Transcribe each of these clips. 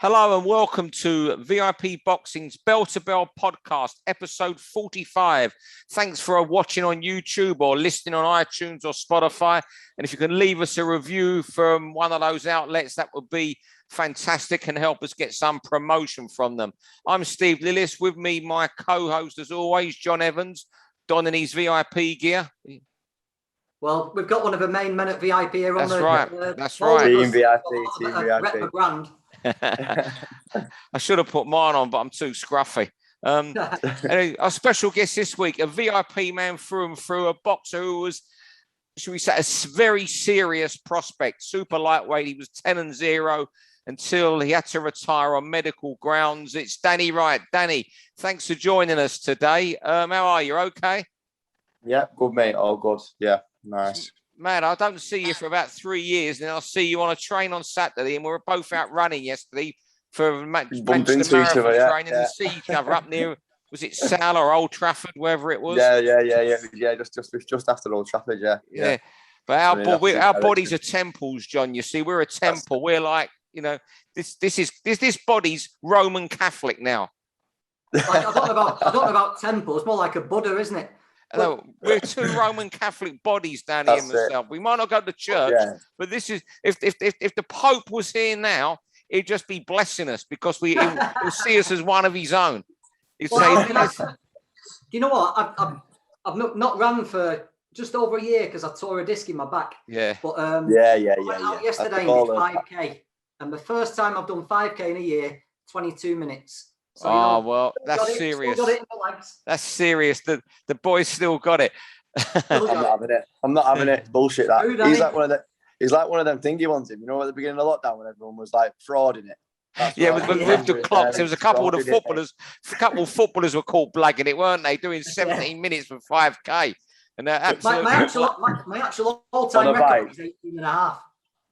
Hello and welcome to VIP Boxing's Bell to Bell podcast, episode 45. Thanks for watching on YouTube or listening on iTunes or Spotify. And if you can leave us a review from one of those outlets, that would be fantastic and help us get some promotion from them. I'm Steve Lillis. With me, my co-host, as always, John Evans, donning his VIP gear. Well, we've got one of the main men at VIP here on That's right. That's right. Team VIP, Team VIP. Rep the brand. I should have put mine on, but I'm too scruffy. Anyway, our special guest this week, a VIP man through and through, a boxer who was, should we say, a very serious prospect, super lightweight. He was 10-0 until he had to retire on medical grounds. It's Danny Wright. Danny, thanks for joining us today. How are you? Okay? Yeah, good, mate. All good. Yeah, nice. Man, I don't see you for about 3 years, and I'll see you on a train on Saturday, and we were both out running yesterday for Manchester Marathon training and see each other up near, was it Sal or Old Trafford, wherever it was? Yeah. Just after Old Trafford, yeah. But our bodies are temples, John. You see, we're a temple. We're like, you know, this body's Roman Catholic now. I don't know about temple. It's more like a Buddha, isn't it? No, we're two Roman Catholic bodies, Danny and myself. We might not go to church, but this is if the Pope was here now, he'd just be blessing us because he'll see us as one of his own. He'd say, you know what? I've not run for just over a year because I tore a disc in my back. Yeah. But I went out yesterday and did 5K, and the first time I've done 5K in a year, 22 minutes. So, well, that's serious. That's serious. The boy's still got it. I'm not having it. Bullshit. That he's like one of them thingy ones. You know, at the beginning of lockdown when everyone was like frauding it. With the clocks, there was a couple of footballers. A couple of footballers were caught blagging it, weren't they? Doing 17 minutes for 5K. And my actual all-time record is 18.5.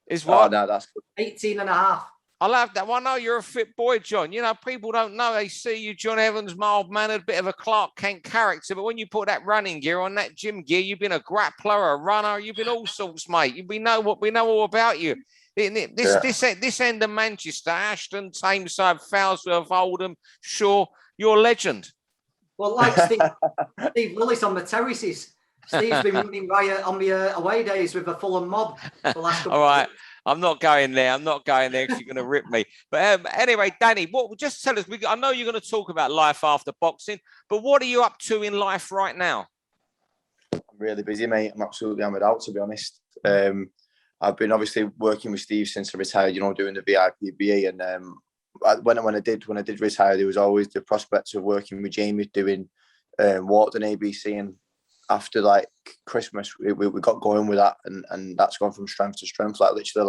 Is what? Oh, no, that's good. 18.5. I love that. Well, I know you're a fit boy, John. You know, people don't know. They see you, John Evans, mild-mannered, bit of a Clark Kent character. But when you put that running gear on, that gym gear, you've been a grappler, a runner. You've been all sorts, mate. We know all about you. This end of Manchester, Ashton, Tameside, Fowlsworth, Oldham, Shaw, you're a legend. Well, like Steve Lillis on the terraces. Steve's been running riot on the away days with the Fulham mob. The last all right. I'm not going there because you're going to rip me. But anyway, Danny, just tell us, I know you're going to talk about life after boxing, but what are you up to in life right now? I'm really busy, mate. I'm absolutely hammered out, to be honest. I've been obviously working with Steve since I retired, you know, doing the VIP BA. And when I did retire, there was always the prospect of working with Jamie doing Wharton ABC. And after like Christmas, we got going with that, and that's gone from strength to strength. Like literally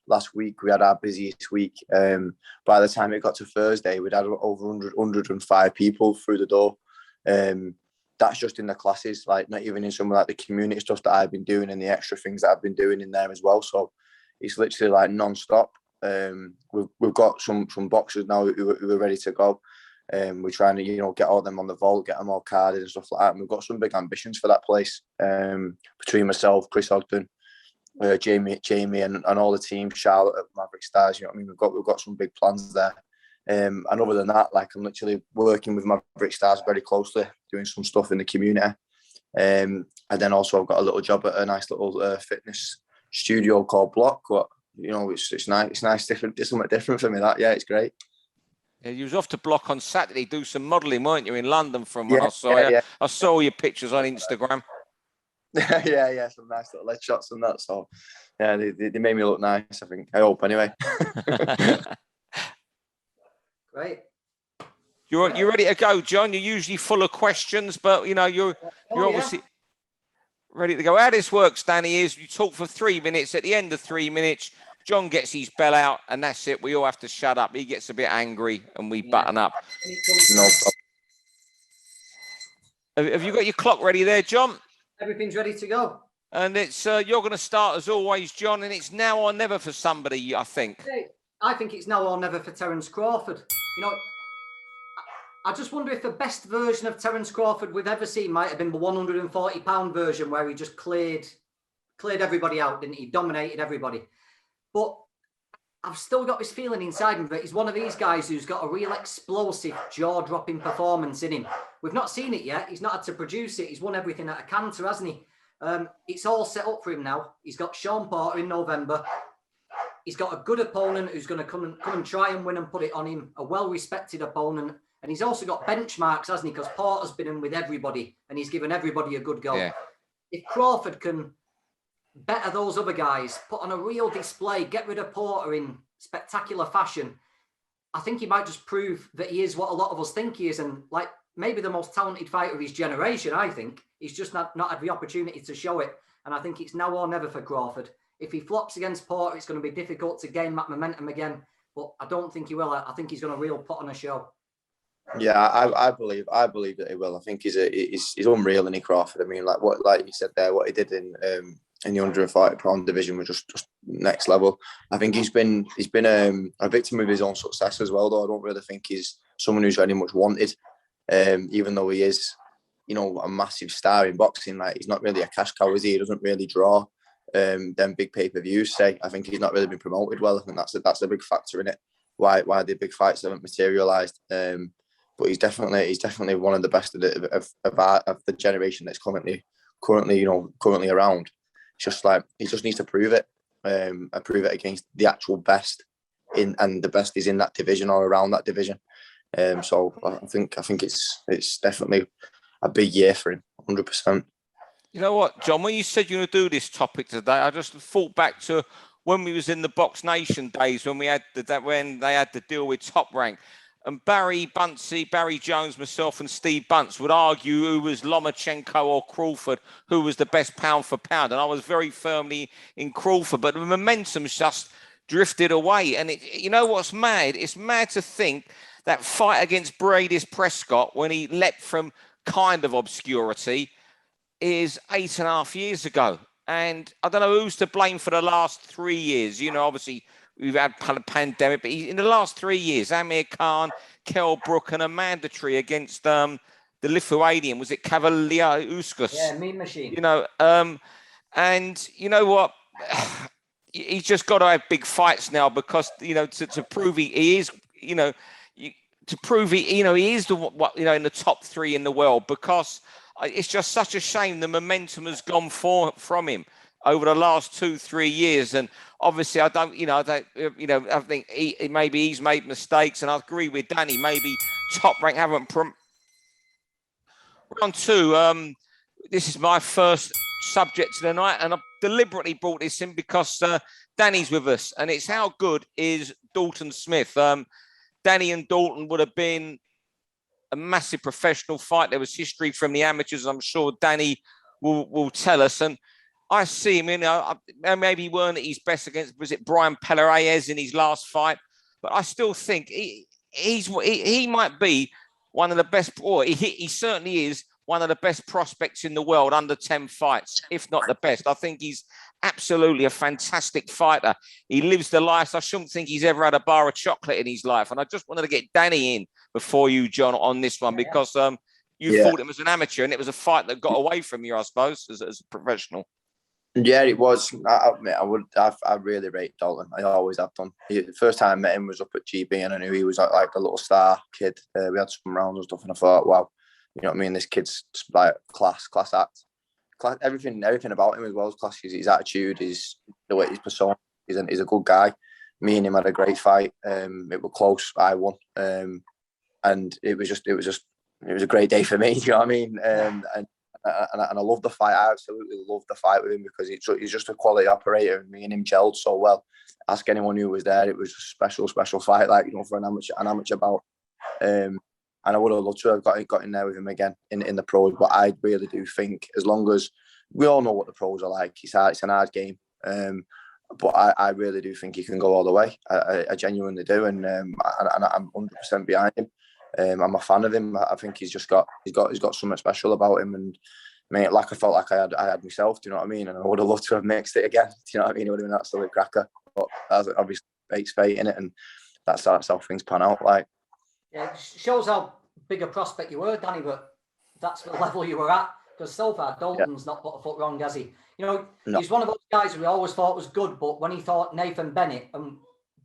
last week, we had our busiest week. By the time it got to Thursday, we'd had over 105 people through the door. That's just in the classes, like not even in some of like the community stuff that I've been doing and the extra things that I've been doing in there as well. So it's literally like non-stop. We've got some boxers now who are ready to go. We're trying to, you know, get all them on the vault, get them all carded and stuff like that. And we've got some big ambitions for that place. Between myself, Chris Ogden, Jamie, and all the team, Charlotte at Maverick Stars. You know what I mean? We've got some big plans there. And other than that, like I'm literally working with Maverick Stars very closely, doing some stuff in the community. And then also I've got a little job at a nice little fitness studio called Block. But you know, it's nice. It's nice, different. It's something different for me. It's great. Yeah, you was off to Block on Saturday, do some modelling, weren't you, in London from when I saw you? Yeah. I saw your pictures on Instagram. yeah, some nice little leg shots and that. So, yeah, they made me look nice, I think. I hope, anyway. Great. You're ready to go, John? You're usually full of questions, but, you know, you're obviously ready to go. How this works, Danny, is you talk for 3 minutes. At the end of 3 minutes, John gets his bell out, and that's it. We all have to shut up. He gets a bit angry, and we button up. No problem. Have you got your clock ready there, John? Everything's ready to go. And it's you're going to start as always, John, and it's now or never for somebody, I think. I think it's now or never for Terence Crawford. You know, I just wonder if the best version of Terence Crawford we've ever seen might have been the 140-pound version where he just cleared everybody out, didn't he? Dominated everybody. But I've still got this feeling inside me that he's one of these guys who's got a real explosive, jaw-dropping performance in him. We've not seen it yet. He's not had to produce it. He's won everything at a canter, hasn't he? It's all set up for him now. He's got Sean Porter in November. He's got a good opponent who's going to come and try and win and put it on him, a well-respected opponent. And he's also got benchmarks, hasn't he? Because Porter's been in with everybody and he's given everybody a good go. Yeah. If Crawford can better those other guys, put on a real display, get rid of Porter in spectacular fashion, I think he might just prove that he is what a lot of us think he is, and like maybe the most talented fighter of his generation. I think he's just not had the opportunity to show it, and I think it's now or never for Crawford. If he flops against Porter, it's going to be difficult to gain that momentum again, but I don't think he will. I think he's going to really put on a show. Yeah, I believe that he will. I think he's unreal, in Crawford. I mean, like you said there, what he did in the 140-pound division was just next level. I think he's been a victim of his own success as well, though. I don't really think he's someone who's very much wanted, even though he is, a massive star in boxing. Like, he's not really a cash cow, is he? He doesn't really draw them big pay-per-views. I think he's not really been promoted well. I think that's a big factor in it. Why the big fights haven't materialised. But he's definitely one of the best of the generation that's currently around. It's just like he just needs to prove it, and prove it against the actual best and the best is in that division or around that division. So I think it's definitely a big year for him, 100%. You know what, John? When you said you're going to do this topic today, I just thought back to when we was in the Box Nation days when they had the deal with Top Rank. And Barry Buncey, Barry Jones, myself and Steve Bunce would argue who was Lomachenko or Crawford, who was the best pound for pound. And I was very firmly in Crawford, but the momentum's just drifted away. And you know what's mad? It's mad to think that fight against Bradis Prescott, when he leapt from kind of obscurity, is 8.5 years ago. And I don't know who's to blame for the last 3 years. Obviously, we've had a pandemic, but in the last 3 years, Amir Khan, Kell Brook, and a mandatory against the Lithuanian, was it Cavalier Uskas? Yeah, Mean Machine. And you know what? He's just got to have big fights now because to prove he is, to prove he is in the top 3 in the world, because it's just such a shame the momentum has gone from him over the last 2-3 years. And obviously I think maybe he's made mistakes, and I agree with Danny, maybe Top Rank haven't round 2. This is my first subject of the night, and I've deliberately brought this in because Danny's with us, and it's how good is Dalton Smith. Danny and Dalton would have been a massive professional fight. There was history from the amateurs. I'm sure Danny will tell us. And I see him, maybe he weren't at his best against, was it Brian Pelaez in his last fight? But I still think he might be one of the best, or he certainly is one of the best prospects in the world under 10 fights, if not the best. I think he's absolutely a fantastic fighter. He lives the life. I shouldn't think he's ever had a bar of chocolate in his life. And I just wanted to get Danny in before you, John, on this one, because you fought him as an amateur, and it was a fight that got away from you, I suppose, as a professional. Yeah, it was. I admit, I really rate Dalton. I always have done. The first time I met him was up at GB, and I knew he was like a little star kid. We had some rounds and stuff, and I thought, wow, you know what I mean? This kid's like class act. Everything about him as well as class. His attitude, the way his persona. He's a good guy. Me and him had a great fight. It was close. I won. And it was a great day for me. Do you know what I mean? And I love the fight. I absolutely love the fight with him because he's just a quality operator. And me and him gelled so well. Ask anyone who was there. It was a special fight, for an amateur bout. And I would have loved to have got in there with him again in the pros. But I really do think, as long as we all know what the pros are like, it's an hard game. But I really do think he can go all the way. I genuinely do, and I'm 100% behind him. I'm a fan of him. I think he's got something special about him, and mate, like I felt like I had myself. Do you know what I mean? And I would have loved to have mixed it again. Do you know what I mean? It would have been an absolute cracker. But that's obviously fate's fate in it, and that's how things pan out. Like, yeah, it shows how big a prospect you were, Danny. But that's the level you were at. Because so far, Dalton's not put a foot wrong, has he? No. He's one of those guys who we always thought was good, but when he thought Nathan Bennett and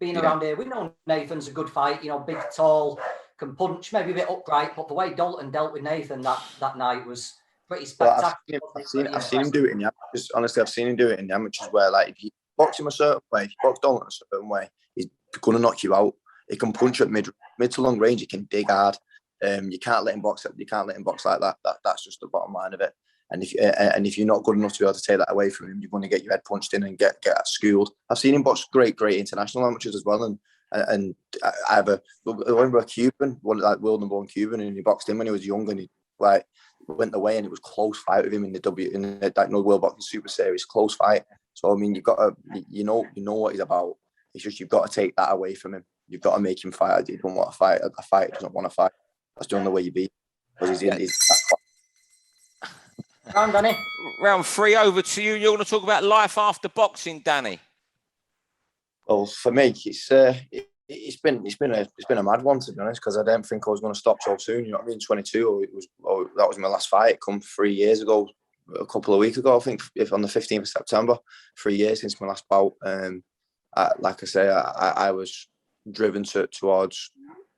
being around here, we know Nathan's a good fight, big, tall, can punch, maybe a bit upright, but the way Dalton dealt with Nathan that night was pretty spectacular. Well, I've seen him do it in the amateurs. Honestly, I've seen him do it in the amateurs where, like, if you box him a certain way, if you box Dalton a certain way, he's going to knock you out. He can punch at mid to long range. He can dig hard. You can't let him box. You can't let him box like that. That's just the bottom line of it. And if you're not good enough to be able to take that away from him, you're going to get your head punched in and get schooled. I've seen him box great international amateurs as well. And I remember a Cuban, one like world #1 Cuban, and he boxed him when he was young, and he like went away, and it was close fight with him in the World Boxing Super Series, close fight. So I mean, you got to, you know what he's about. It's just you've got to take that away from him. You've got to make him fight. He don't want to fight. A fighter doesn't want to fight. That's the only way you beat. Because he's Round, Danny. Round 3 over to you. You're going to talk about life after boxing, Danny. Well, for me, it's been a mad one, to be honest, because I didn't think I was going to stop so soon. You know what I mean? 22. That was my last fight. It come 3 years ago, a couple of weeks ago, I think, on the 15th of September. 3 years since my last bout. Like I say, I was driven towards,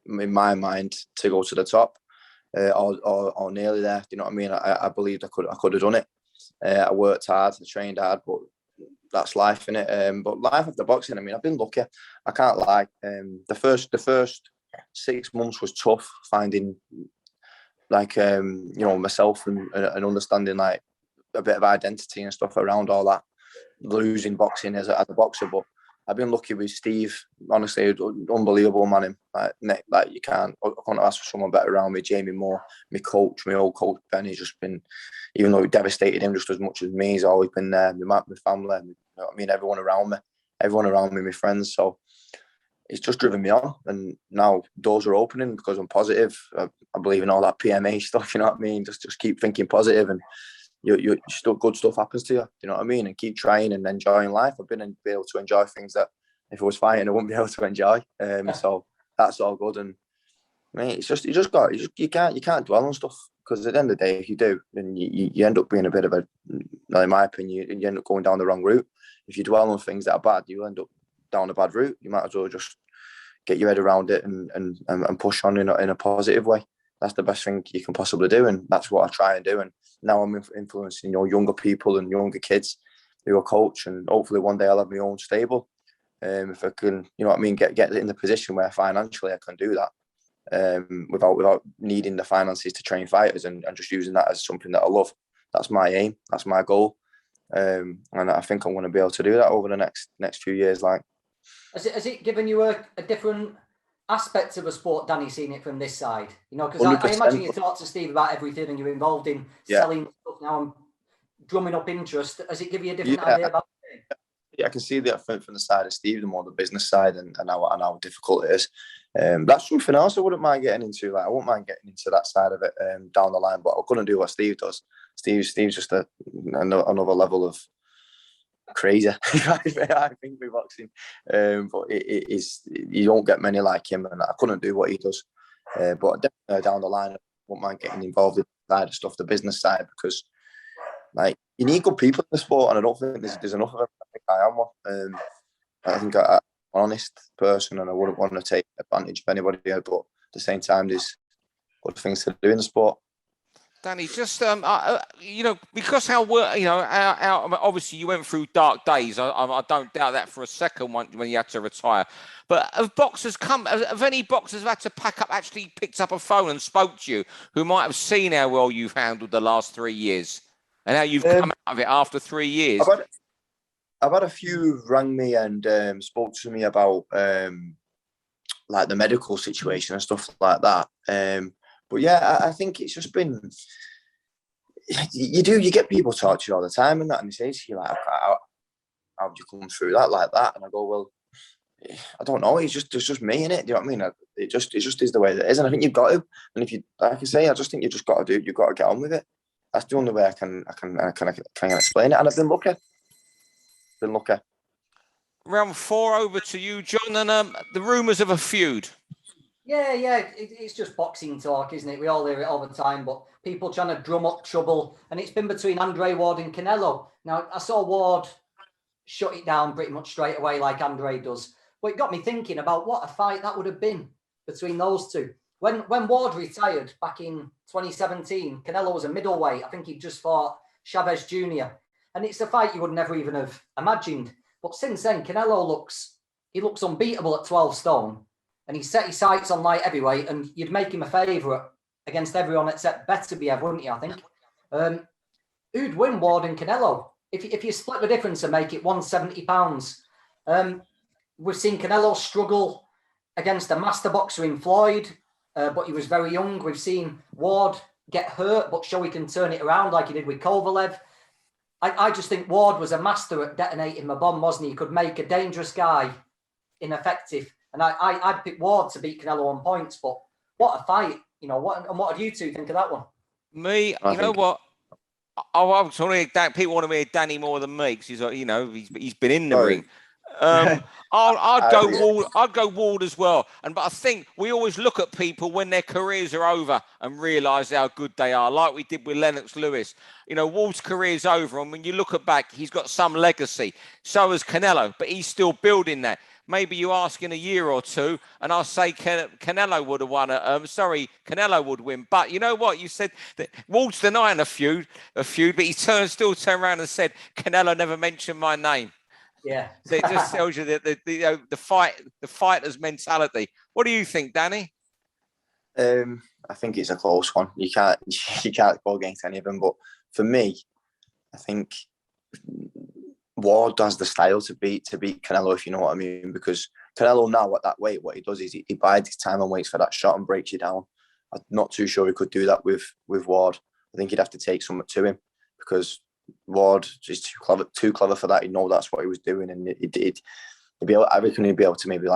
in my mind, to go to the top, or nearly there. Do you know what I mean? I believed I could have done it. I worked hard, I trained hard, but that's life, innit? But life after boxing, I mean, I've been lucky. I can't lie. The first 6 months was tough, finding like myself and understanding like a bit of identity and stuff around all that. Losing boxing as a boxer, but I've been lucky with Steve. Honestly, unbelievable man. Him like you can't. I couldn't ask for someone better around me. Jamie Moore, my coach, my old coach Ben. He's just been, even though it devastated him just as much as me, he's always been there. My family, you know what I mean. Everyone around me, my friends. So it's just driven me on, and now doors are opening because I'm positive. I believe in all that PMA stuff. You know what I mean. Just keep thinking positive, and you still good stuff happens to you. You know what I mean? And keep trying and enjoying life. I've been able to enjoy things that if I was fighting, I wouldn't be able to enjoy. So that's all good. And mate, it's just you can't dwell on stuff, because at the end of the day, if you do, then you end up being a bit of a, in my opinion, you end up going down the wrong route. If you dwell on things that are bad, you end up down a bad route. You might as well just get your head around it and push on in a positive way. That's the best thing you can possibly do, and that's what I try and do. And now I'm influencing younger people and younger kids who are coach, and hopefully one day I'll have my own stable. If I can, you know what I mean, get in the position where financially I can do that, without needing the finances to train fighters, and just using that as something that I love. That's my aim. That's my goal, and I think I'm going to be able to do that over the next few years. Like, has it given you a different aspects of a sport, Danny, seeing it from this side? Because I imagine you talk to Steve about everything, and you're involved in selling stuff now and drumming up interest. Does it give you a different idea about it? Yeah, I can see that from the side of Steve, the more the business side, and how difficult it is. That's something else I wouldn't mind getting into. Like, I wouldn't mind getting into that side of it down the line, but I couldn't do what Steve does. Steve's just another level of crazy. I think with boxing, but it is, you don't get many like him, and I couldn't do what he does. But definitely down the line, I wouldn't mind getting involved in the side of stuff, the business side, because like you need good people in the sport, and I don't think there's enough of them. I think I am one. I think I'm an honest person, and I wouldn't want to take advantage of anybody, but at the same time, there's good things to do in the sport. Danny, just because obviously you went through dark days. I don't doubt that for a second when you had to retire. But have any boxers had to pack up, actually picked up a phone and spoke to you, who might have seen how well you've handled the last 3 years and how you've come out of it after 3 years? I've had a few rang me and spoke to me about like the medical situation and stuff like that. But yeah, I think it's just been, you get people talk to you all the time and that, and they say to you like, how did you come through that like that? And I go, well, I don't know. It's just me, innit? Do you know what I mean? It just is the way that it is, and I think you've got to. And if you, like I say, I just think you just got to you've got to get on with it. That's the only way I can explain it. And I've been lucky. Round 4 over to you, John, and the rumours of a feud. Yeah, it's just boxing talk, isn't it? We all hear it all the time, but people trying to drum up trouble, and it's been between Andre Ward and Canelo. Now, I saw Ward shut it down pretty much straight away, like Andre does, But it got me thinking about what a fight that would have been between those two. When Ward retired back in 2017, Canelo was a middleweight. I think he'd just fought Chavez Jr. And it's a fight you would never even have imagined. But since then, Canelo looks unbeatable at 12 stone. And he set his sights on light heavyweight, and you'd make him a favourite against everyone except Beterbiev, wouldn't you, I think? Who'd win, Ward and Canelo? If you split the difference and make it £170, we've seen Canelo struggle against a master boxer in Floyd, but he was very young. We've seen Ward get hurt, but show he can turn it around like he did with Kovalev. I just think Ward was a master at detonating the bomb, wasn't he? He could make a dangerous guy ineffective. And I'd pick Ward to beat Canelo on points, but what a fight. You know, what did you two think of that one? Me, you know what? I was sorry that people want to hear Danny more than me because he's been in the ring. I'd go Ward as well. But I think we always look at people when their careers are over and realise how good they are, like we did with Lennox Lewis. Ward's career's over, and when you look back, he's got some legacy. So has Canelo, but he's still building that. Maybe you ask in a year or two, and I'll say Canelo would have won. Canelo would win. But you know what? You said that Ward's denying a feud, but he still turned around and said Canelo never mentioned my name. Yeah. So it just tells you that the fighter's mentality. What do you think, Danny? I think it's a close one. You can't go against any of them. But for me, I think Ward has the style to beat Canelo, if you know what I mean. Because Canelo now at that weight, what he does is he bides his time and waits for that shot and breaks you down. I'm not too sure he could do that with Ward. I think he'd have to take something to him because Ward is too clever for that. He know that's what he was doing, and I reckon he'd be able to maybe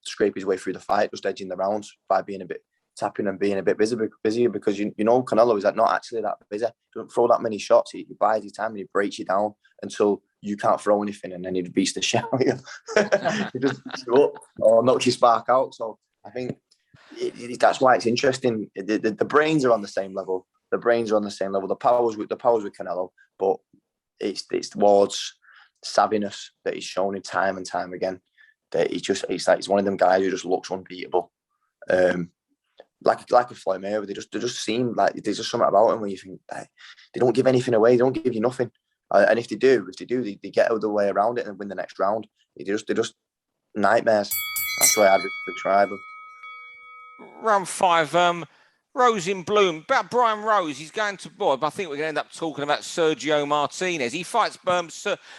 scrape his way through the fight, just edging the rounds by being a bit tapping and being a bit busy because Canelo is not actually that busy. He doesn't throw that many shots. He buys his time and he breaks you down until you can't throw anything, and then he beats the shit out of you. He just beats you up or knocks your spark out. So I think that's why it's interesting. The brains are on the same level. The powers with Canelo, but it's Ward's savviness that he's shown in time and time again. That he's one of them guys who just looks unbeatable. Like a Floyd Mayweather, they just seem like there's just something about them where you think they don't give anything away. They don't give you nothing. And if they do, they get out of the way around it and win the next round. They're just nightmares. That's the way I'd describe them. Round 5, Rose in Bloom. About Brian Rose, he's going to board. I think we're going to end up talking about Sergio Martinez. He fights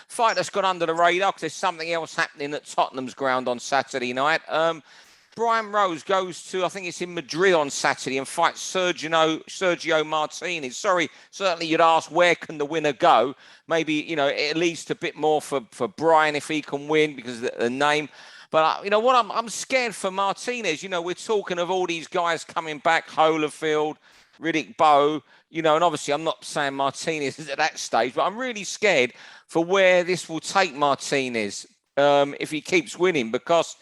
fight that's gone under the radar because there's something else happening at Tottenham's ground on Saturday night. Brian Rose goes to, I think it's in Madrid on Saturday, and fights Sergio Martinez. Certainly you'd ask where can the winner go? Maybe, at least a bit more for Brian if he can win because of the name. But, I'm scared for Martinez. We're talking of all these guys coming back, Holyfield, Riddick Bowe, and obviously I'm not saying Martinez is at that stage, but I'm really scared for where this will take Martinez if he keeps winning because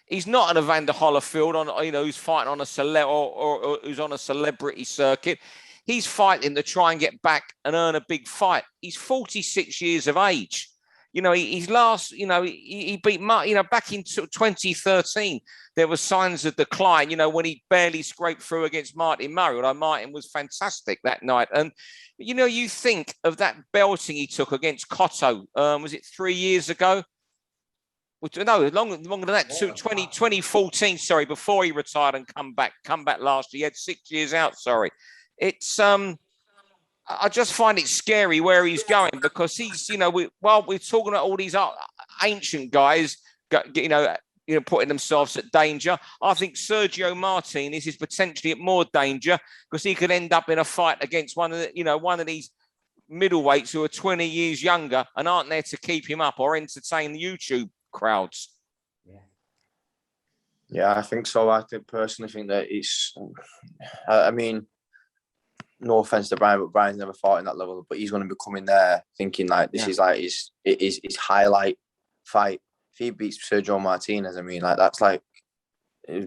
he's not an Evander Holyfield who's fighting on or who's on a celebrity circuit. He's fighting to try and get back and earn a big fight. He's 46 years of age. He's last, he beat Martin, back in 2013, there were signs of decline, when he barely scraped through against Martin Murray, although Martin was fantastic that night. And, you think of that belting he took against Cotto, was it 3 years ago? No, longer than that, 2014, before he retired and come back last year. He had 6 years out, It's, I just find it scary where he's going because he's, we're talking about all these ancient guys, putting themselves at danger. I think Sergio Martinez is potentially at more danger because he could end up in a fight against one of these middleweights who are 20 years younger and aren't there to keep him up or entertain the YouTube crowds. Yeah, I think so. I personally think that it's. I mean, no offense to Brian, but Brian's never fought in that level. But he's going to be coming there thinking this is like his highlight fight. If he beats Sergio Martinez, I mean, that's like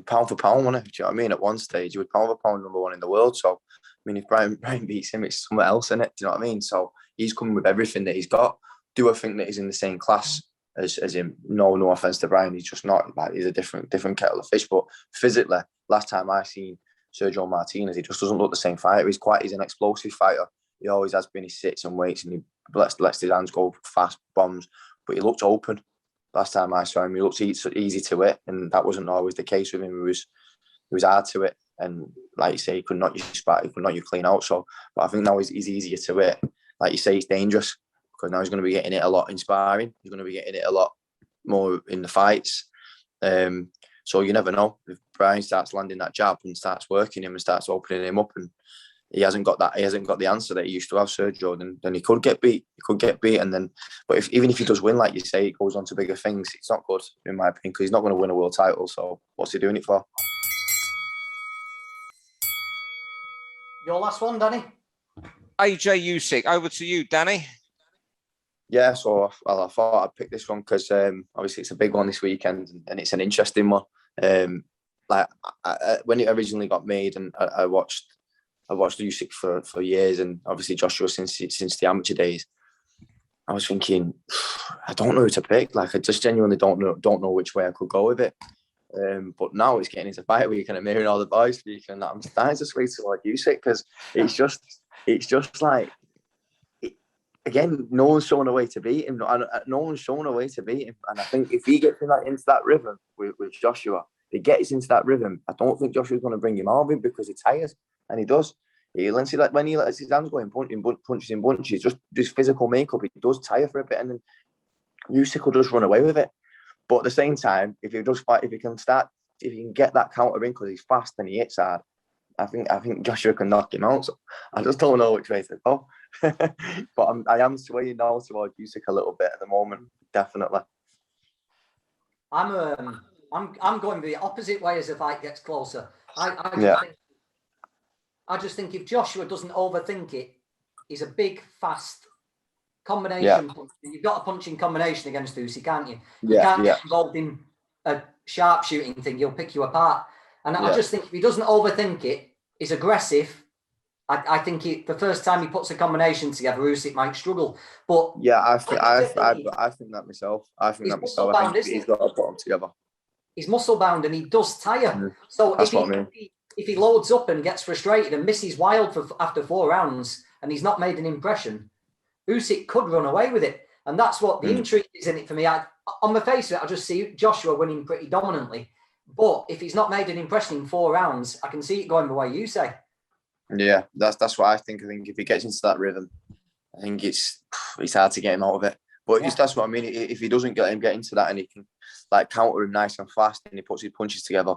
pound for pound, wasn't it? Do you know what I mean? At one stage, he was pound for pound number one in the world. So, I mean, if Brian beats him, it's somewhere else in it. Do you know what I mean? So he's coming with everything that he's got. Do I think that he's in the same class as in no offense to Brian, he's just not like he's a different kettle of fish. But physically, last time I seen Sergio Martinez, he just doesn't look the same fighter. He's an explosive fighter. He always has been. He sits and waits and he lets his hands go fast bombs. But he looked open last time I saw him. He looked easy to hit, and that wasn't always the case with him. He was hard to hit, and like you say, he could knock you spat, he could knock you clean out. So, but I think now he's easier to hit. Like you say, he's dangerous because now he's going to be getting it a lot in sparring. He's going to be getting it a lot more in the fights. So you never know if Brian starts landing that jab and starts working him and starts opening him up, and he hasn't got the answer that he used to have, Sergio. Then he could get beat. And then, but even if he does win, like you say, he goes on to bigger things. It's not good in my opinion because he's not going to win a world title. So what's he doing it for? Your last one, Danny. AJ Usyk, over to you, Danny. Yeah, so I thought I'd pick this one because obviously it's a big one this weekend and it's an interesting one. When it originally got made, and I watched Usyk for years, and obviously Joshua since the amateur days. I was thinking, I don't know who to pick. Like I just genuinely don't know which way I could go with it. But now it's getting into fight week, and I'm hearing all the boys speaking, and I'm starting to sway toward Usyk because it's just like. Again, no one's shown a way to beat him. No one's shown a way to beat him. And I think if he gets into that rhythm with Joshua, if he gets into that rhythm, I don't think Joshua's going to bring him out of it because he tires. And he does. When he lets his hands go in punches in bunches, just his physical makeup, he does tire for a bit. And then Usyk will just run away with it. But at the same time, if he can get that counter in because he's fast and he hits hard, I think Joshua can knock him out. So I just don't know which way to go. But I am swaying now towards Usyk a little bit at the moment, definitely. I'm going the opposite way as the fight gets closer. I just think if Joshua doesn't overthink it, he's a big, fast combination. Yeah. You've got a punching combination against Usyk, can't you? You can't get involved in a sharpshooting thing. He'll pick you apart. And I just think if he doesn't overthink it, he's aggressive. I think the first time he puts a combination together, Usyk might struggle. But yeah, I think that myself. I think he's got to put them together. He's muscle bound and he does tire. Mm. So if he loads up and gets frustrated and misses wild after 4 rounds and he's not made an impression, Usyk could run away with it. And that's what the intrigue is in it for me. On the face of it, I just see Joshua winning pretty dominantly. But if he's not made an impression in 4 rounds, I can see it going the way you say. Yeah, that's what I think. I think if he gets into that rhythm, I think it's hard to get him out of it. But that's what I mean. If he doesn't get into that and he can like counter him nice and fast and he puts his punches together,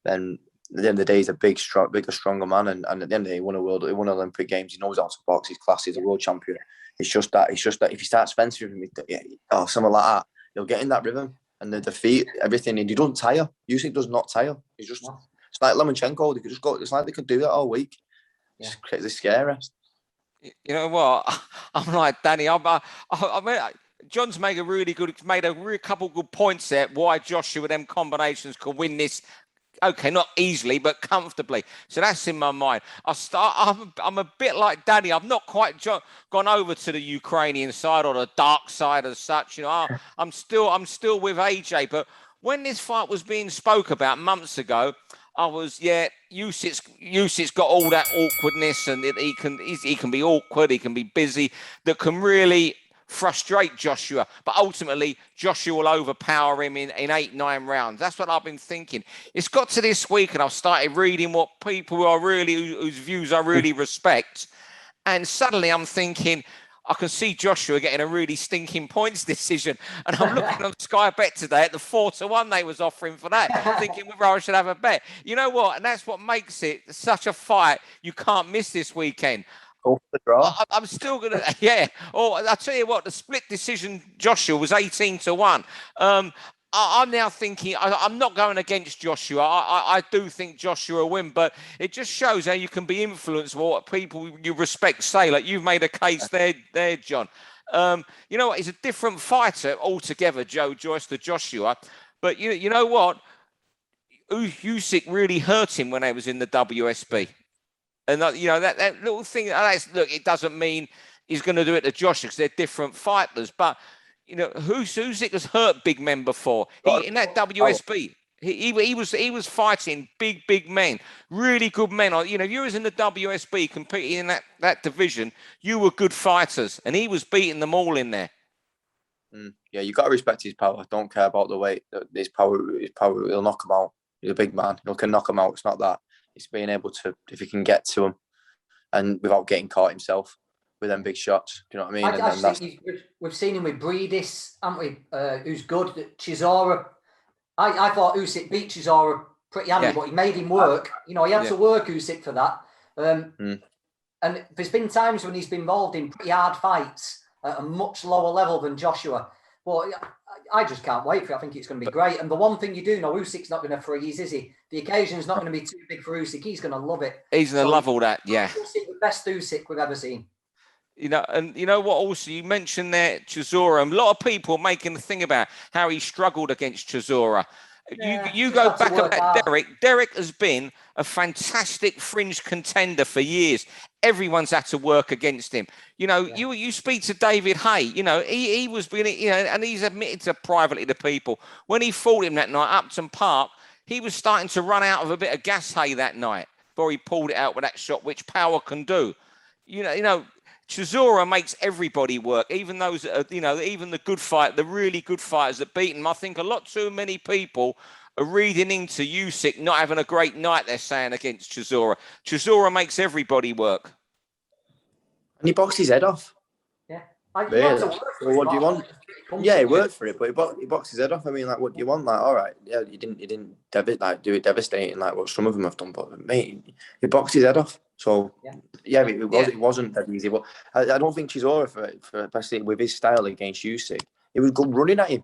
then at the end of the day he's a bigger, stronger man. And at the end of the day, he won Olympic Games. He knows how to box. He's class. He's a world champion. It's just that if he starts fencing with him or something like that, he'll get in that rhythm. And the defeat, everything, and he doesn't tire. Usyk does not tire. He's just, it's like Lomachenko. They could just go. It's like they could do that all week. It's crazy scary. You know what? I'm like Danny. I mean, John's made a couple good points there. Why Joshua them combinations could win this. Okay, not easily, but comfortably. So that's in my mind. I'm a bit like Danny. I've not quite gone over to the Ukrainian side or the dark side as such. You know, I'm still with AJ. But when this fight was being spoke about months ago, I was Usyk's got all that awkwardness, and he can be awkward. He can be busy. That can really frustrate Joshua, but ultimately Joshua will overpower him in 8-9 rounds. That's what I've been thinking. It's got to this week and I've started reading what people whose views I really respect, and suddenly I'm thinking I can see Joshua getting a really stinking points decision, and I'm looking on Sky Bet today at the 4-1 they was offering for that, thinking whether I should have a bet. You know what? And that's what makes it such a fight you can't miss this weekend. I'm still going to, I'll tell you what, the split decision, Joshua, was 18-1. I'm now thinking, I'm not going against Joshua. I do think Joshua will win, but it just shows how you can be influenced by what people you respect say. Like you've made a case there, John. You know what? He's a different fighter altogether, Joe Joyce, to Joshua. But you know what? Usyk really hurt him when he was in the WSB. And that little thing. Look, it doesn't mean he's going to do it to Joshua because they're different fighters. But You know, Usyk has hurt big men before. In that WSB, he was fighting big men, really good men. You know, if you was in the WSB competing in that division, you were good fighters, and he was beating them all in there. Yeah, you got to respect his power. Don't care about the weight. His power will knock him out. He's a big man. He can knock him out. It's not that. It's being able to, if he can get to him, and without getting caught himself with them big shots. Do you know what I mean? I think we've seen him with Breedis, haven't we? Who's good. Chisora. I thought Usyk beat Chisora pretty handily, but he made him work. You know, he had to work Usyk for that. And there's been times when he's been involved in pretty hard fights at a much lower level than Joshua. But I just can't wait for it. I think it's going to be great. And the one thing you do know, Usyk's not going to freeze, is he? The occasion's not going to be too big for Usyk. He's going to love it. He's going to love all that, yeah. We'll see the best Usyk we've ever seen. You know, and you know what? Also, you mentioned there Chisora. A lot of people making the thing about how he struggled against Chisora. Yeah, you go back about Derek. Derek has been a fantastic fringe contender for years. Everyone's had to work against him. You know, you speak to David Hay. You know, he was being, you know, and he's admitted to privately to people when he fought him that night, Upton Park. He was starting to run out of a bit of gas, Hay, that night before he pulled it out with that shot, which power can do. You know. Chisora makes everybody work, even those, you know, even the really good fighters that beat him. I think a lot too many people are reading into Usyk not having a great night, they're saying, against Chisora. Chisora makes everybody work. And he boxed his head off. Yeah. Really? Well, what do you want? Yeah, he worked for it, but he boxed his head off. I mean, like, what do you want? Like, all right, yeah, you didn't do it devastating like what some of them have done, but mate, he boxed his head off. So it wasn't that easy. But I don't think Chisora for especially with his style against Usyk, he was good running at him,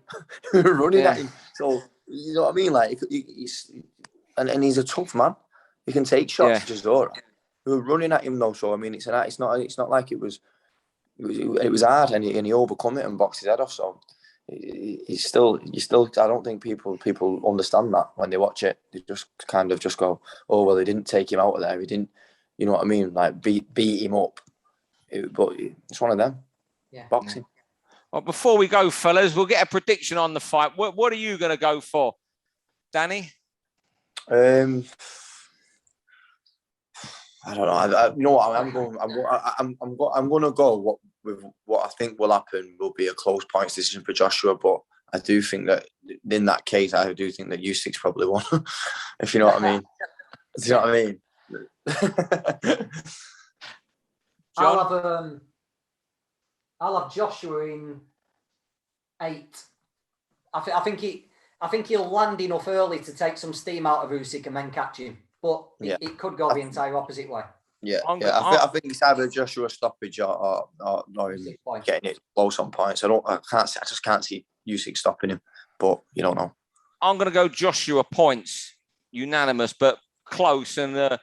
at him. So you know what I mean? Like he's a tough man. He can take shots. Chisora, we were running at him though. So I mean, it's not like it was hard, and he overcome it and boxed his head off. So he's still. I don't think people understand that when they watch it. They just kind of just go, oh well, they didn't take him out of there. He didn't. You know what I mean? Like beat him up. But it's one of them. Yeah. Boxing. Well, before we go, fellas, we'll get a prediction on the fight. What are you going to go for, Danny? I don't know. You know what? I'm going to go with what I think will happen. Will be a close points decision for Joshua, but I do think that in that case, I do think that Usyk's probably won. If you know what I mean. Do you know what I mean? I'll have Joshua in 8. I think he'll land enough early to take some steam out of Usyk and then catch him. But it could go the entire opposite way. Yeah, I think it's either Joshua stoppage or getting it close on points. I just can't see Usyk stopping him. But you don't know. I'm going to go Joshua points, unanimous, but close, and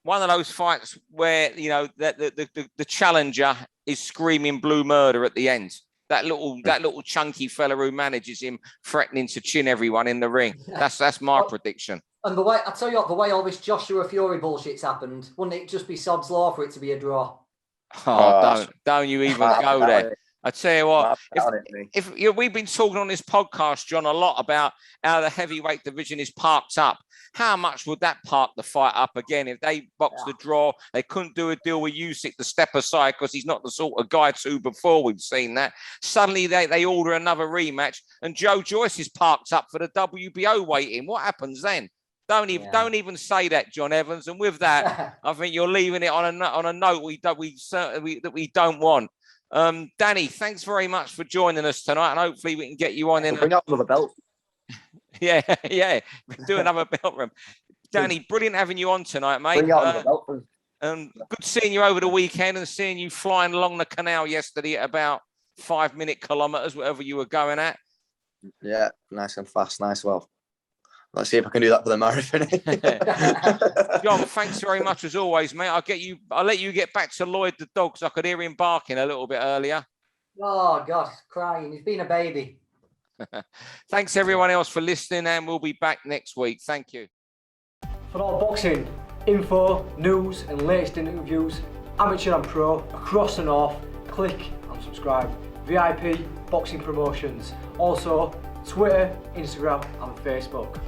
one of those fights where you know that the challenger is screaming blue murder at the end. That little chunky fella who manages him threatening to chin everyone in the ring. That's my prediction. And the way I tell you what, the way all this Joshua Fury bullshit's happened, wouldn't it just be sod's law for it to be a draw? Don't you even go there. I tell you what, if we've been talking on this podcast, John, a lot about how the heavyweight division is parked up. How much would that park the fight up again if they boxed the draw? They couldn't do a deal with Usyk to step aside because he's not the sort of guy to before we've seen that. Suddenly they order another rematch and Joe Joyce is parked up for the WBO waiting. What happens then? Don't even say that, John Evans. And with that, I think you're leaving it on a note that we don't want. Danny, thanks very much for joining us tonight, and hopefully we can get you on in. Bring up another belt. Yeah, do another belt room. Danny, brilliant having you on tonight, mate. Bring out another belt room. Good seeing you over the weekend and seeing you flying along the canal yesterday at about 5-minute kilometres, whatever you were going at. Yeah, nice and fast, nice. Well, let's see if I can do that for the marathon. John, thanks very much as always, mate. I'll let you get back to Lloyd the dog because I could hear him barking a little bit earlier. Oh God, crying. He's been a baby. Thanks everyone else for listening, and we'll be back next week. Thank you. For all boxing info, news and latest interviews, amateur and pro, across the north, click and subscribe. VIP Boxing Promotions. Also, Twitter, Instagram and Facebook.